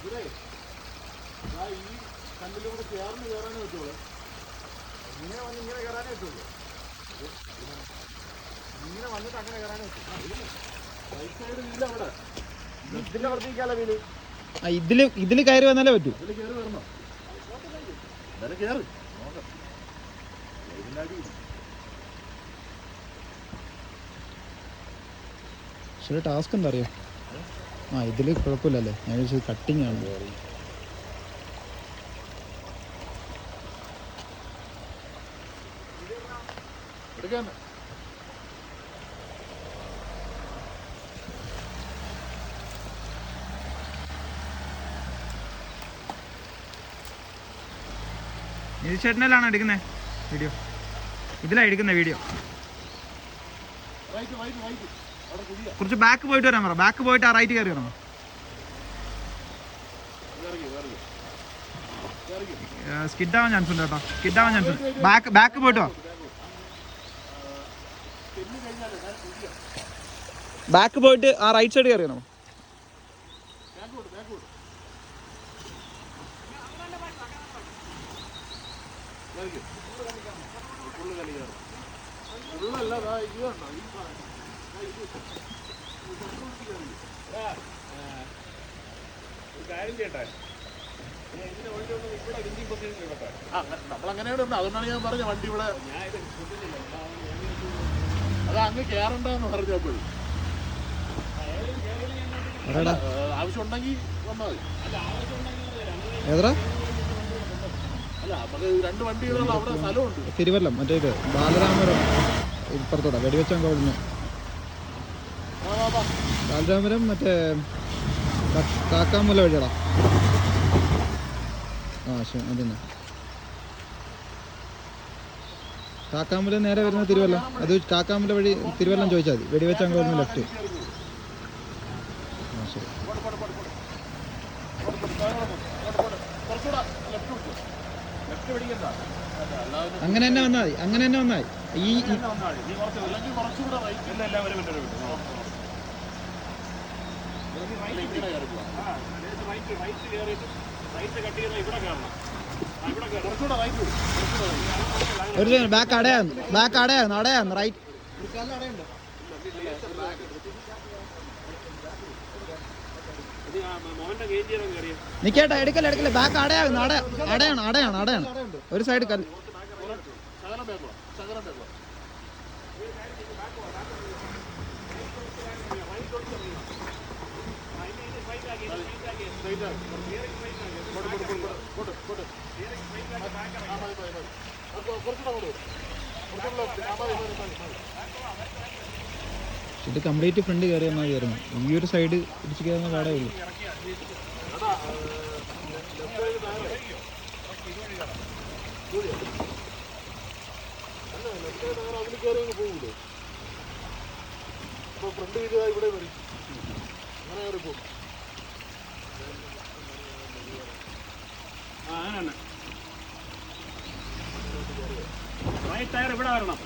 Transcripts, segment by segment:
ഇവിടെ ഈ കല്ലിലൂടെ ചേർന്ന് കയറാനേ പറ്റുള്ളൂ. ഇങ്ങനെ വന്ന് ഇങ്ങനെ കയറാനേ പറ്റുള്ളൂ. ഇങ്ങനെ വന്നിട്ട് അങ്ങനെ കയറാനേ പറ്റും. റൈറ്റ് സൈഡ് വീല് അവിടെ. ഇതിന്റെ പ്രത്യേകിക്കാലോ വീല്. ഇതില് കയറി വന്നാലേ പറ്റൂ. ഇതിൽ കയറി വരണോ? എന്തായാലും കയറി നോക്കാം. പക്ഷേ ടാസ്ക് എന്താ അറിയോ? ഇതില് കുഴപ്പമില്ലല്ലേ? ഞാൻ ചോദിച്ചത് കട്ടിങ് ആണ്. എടുക്കാൻ ഇത് ചേട്ടനിലാണോ എടുക്കുന്നത് വീഡിയോ? ഇതിലാണ് എടുക്കുന്നത് വീഡിയോ. കുറച്ച് ബാക്ക് പോയിട്ട് വരാൻ പറ. ബാക്ക് പോയിട്ട് ആ റൈറ്റ് കയറി വരണം. സ്കിഡാവാൻ ചാൻസ് ഉണ്ട് കേട്ടോ. സ്കിഡാവാൻ ചാൻസ് ഉണ്ട്. ബാക്ക് പോയിട്ട് വാ. ബാക്ക് പോയിട്ട് ആ റൈറ്റ് സൈഡ് കയറി വരണം. നമ്മളങ്ങനെയാണ്. അതുകൊണ്ടാണ് ഞാൻ പറഞ്ഞ വണ്ടി ഇവിടെ അത് അങ്ങ് കയറണ്ടെന്ന് പറഞ്ഞപ്പോഴും ആവശ്യം ഉണ്ടെങ്കിൽ വന്നാൽ മതി. അല്ല നമുക്ക് 2 വണ്ടികളുള്ള അവിടെ സ്ഥലമുണ്ട്. തിരുവല്ലം മറ്റേ ഇത് ബാലരാമപുരം ഇപ്പുറത്തോടെ വെടിവെച്ചാൻ കഴിഞ്ഞു. ബാലരാമപുരം മറ്റേ കാക്കാമൂല വഴിയടാ. ശരി അതന്നെ. കാക്കാമൂല നേരെ വരുന്ന തിരുവല്ലം. അത് കാക്കാമൂല വഴി തിരുവല്ലം ചോദിച്ചാൽ മതി. വെടിവെച്ചാൻ കഴിഞ്ഞു ലെഫ്റ്റ്. ശരി. അങ്ങനെ തന്നെ വന്നാൽ മതി. അങ്ങനെ തന്നെ വന്നാൽ ഈ ഒരു ബാക്ക് അടയാന്ന് റൈറ്റ്. നിക്കേട്ടാ എടുക്കല്ലേ. ബാക്ക് അടയാണ്. ഒരു സൈഡ് കല്ല്. ഇത് കംപ്ലീറ്റ് ഫ്രണ്ട് കയറി വന്നാൽ കയറുന്നു. ഈ ഒരു സൈഡ് ഇടിച്ച് കയറുന്ന പാടേ ഉള്ളൂ. ഫ്രണ്ട് വീല് ഇവിടെ വരും. അങ്ങനെ കയറി പോകും. റൈറ്റ് ടയർ ഇവിടെ വരണം.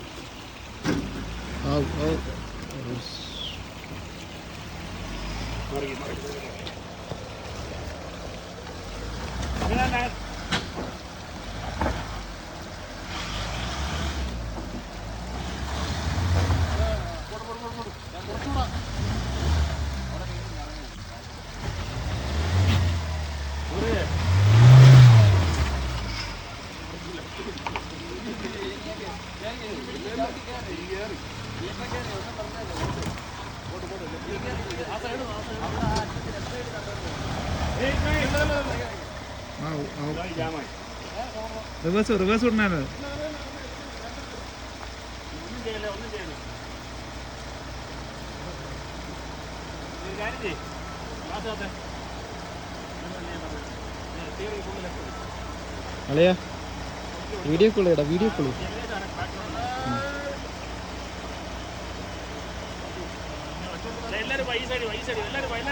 റിവേഴ്സ് വിടണല്ലോ. അളിയാ വീഡിയോ കോൾ ചെയ്യടാ. വീഡിയോ കോൾ എല്ലാവരും